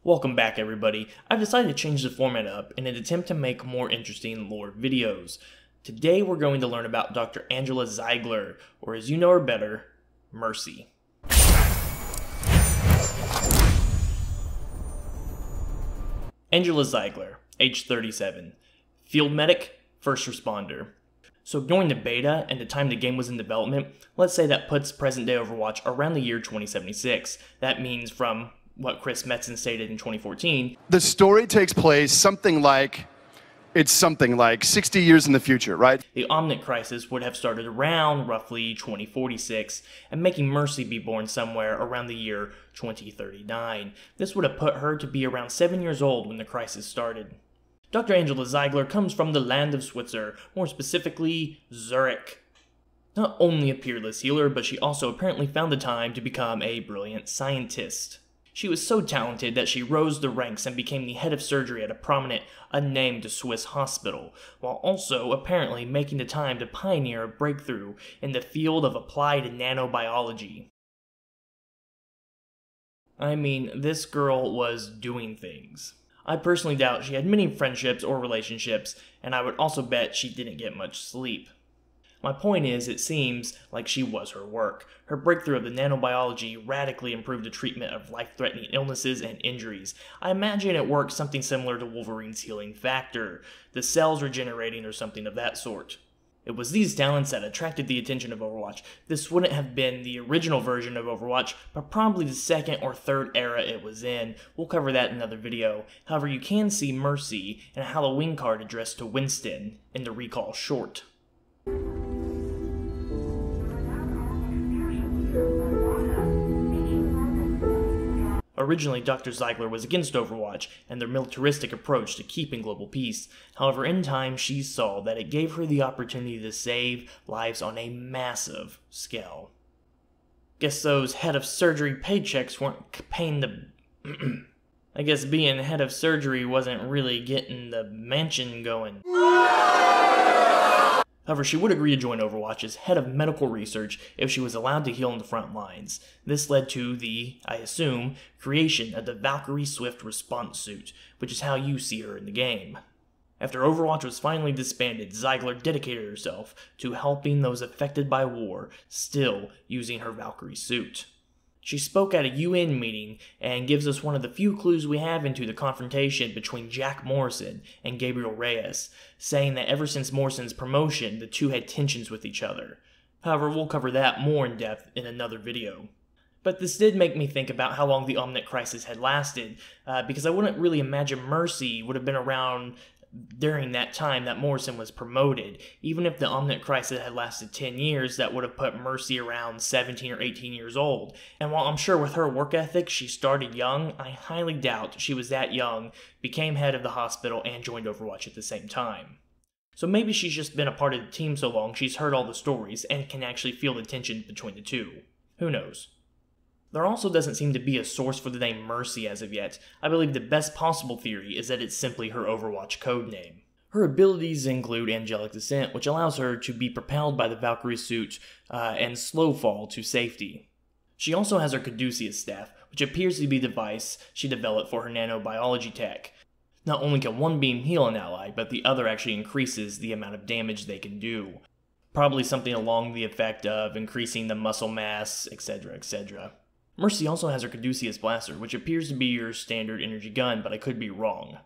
Welcome back everybody. I've decided to change the format up in an attempt to make more interesting lore videos. Today we're going to learn about Dr. Angela Ziegler, or as you know her better, Mercy. Angela Ziegler, age 37. Field medic, first responder. So ignoring the beta and the time the game was in development, let's say that puts present day Overwatch around the year 2076. That means from what Chris Metzen stated in 2014. The story takes place something like 60 years in the future, right? The Omnic crisis would have started around roughly 2046, and making Mercy be born somewhere around the year 2039. This would have put her to be around 7 years old when the crisis started. Dr. Angela Ziegler comes from the land of Switzer, more specifically, Zurich. Not only a peerless healer, but she also apparently found the time to become a brilliant scientist. She was so talented that she rose the ranks and became the head of surgery at a prominent, unnamed Swiss hospital, while also apparently making the time to pioneer a breakthrough in the field of applied nanobiology. I mean, this girl was doing things. I personally doubt she had many friendships or relationships, and I would also bet she didn't get much sleep. My point is, it seems like she was her work. Her breakthrough of the nanobiology radically improved the treatment of life-threatening illnesses and injuries. I imagine it works something similar to Wolverine's healing factor, the cells regenerating or something of that sort. It was these talents that attracted the attention of Overwatch. This wouldn't have been the original version of Overwatch, but probably the second or third era it was in. We'll cover that in another video. However, you can see Mercy in a Halloween card addressed to Winston in the Recall short. Originally, Dr. Ziegler was against Overwatch and their militaristic approach to keeping global peace. However, in time, she saw that it gave her the opportunity to save lives on a massive scale. Guess those head of surgery paychecks weren't paying the... I guess being head of surgery wasn't really getting the mansion going. However, she would agree to join Overwatch as head of medical research if she was allowed to heal in the front lines. This led to the, I assume, creation of the Valkyrie Suit response suit, which is how you see her in the game. After Overwatch was finally disbanded, Ziegler dedicated herself to helping those affected by war, still using her Valkyrie suit. She spoke at a UN meeting and gives us one of the few clues we have into the confrontation between Jack Morrison and Gabriel Reyes, saying that ever since Morrison's promotion, the two had tensions with each other. However, we'll cover that more in depth in another video. But this did make me think about how long the Omnic crisis had lasted, because I wouldn't really imagine Mercy would have been around during that time that Morrison was promoted. Even if the Omnic crisis had lasted 10 years, that would have put Mercy around 17 or 18 years old. And while I'm sure with her work ethic she started young, I highly doubt she was that young, became head of the hospital, and joined Overwatch at the same time. So maybe she's just been a part of the team so long she's heard all the stories and can actually feel the tension between the two. Who knows? There also doesn't seem to be a source for the name Mercy as of yet. I believe the best possible theory is that it's simply her Overwatch codename. Her abilities include Angelic Descent, which allows her to be propelled by the Valkyrie Suit and slow fall to safety. She also has her Caduceus staff, which appears to be the device she developed for her nanobiology tech. Not only can one beam heal an ally, but the other actually increases the amount of damage they can do. Probably something along the effect of increasing the muscle mass, etc., etc. Mercy also has her Caduceus blaster, which appears to be your standard energy gun, but I could be wrong.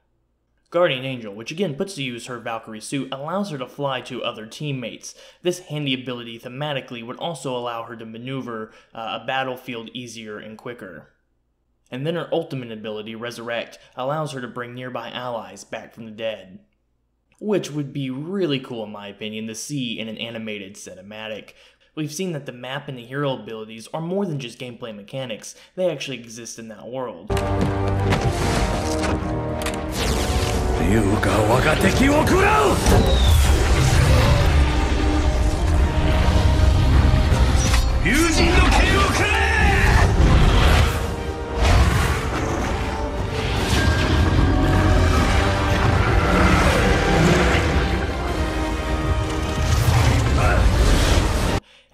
Guardian Angel, which again puts to use her Valkyrie suit, allows her to fly to other teammates. This handy ability thematically would also allow her to maneuver a battlefield easier and quicker. And then her ultimate ability, Resurrect, allows her to bring nearby allies back from the dead. Which would be really cool in my opinion to see in an animated cinematic. We've seen that the map and the hero abilities are more than just gameplay mechanics, they actually exist in that world.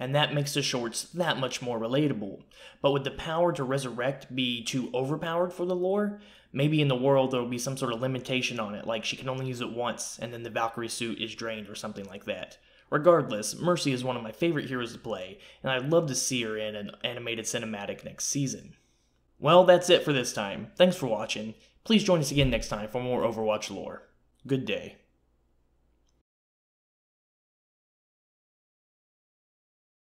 and that makes the shorts that much more relatable. But would the power to resurrect be too overpowered for the lore? Maybe in the world there will be some sort of limitation on it, like she can only use it once, and then the Valkyrie suit is drained or something like that. Regardless, Mercy is one of my favorite heroes to play, and I'd love to see her in an animated cinematic next season. Well, that's it for this time. Thanks for watching. Please join us again next time for more Overwatch lore. Good day.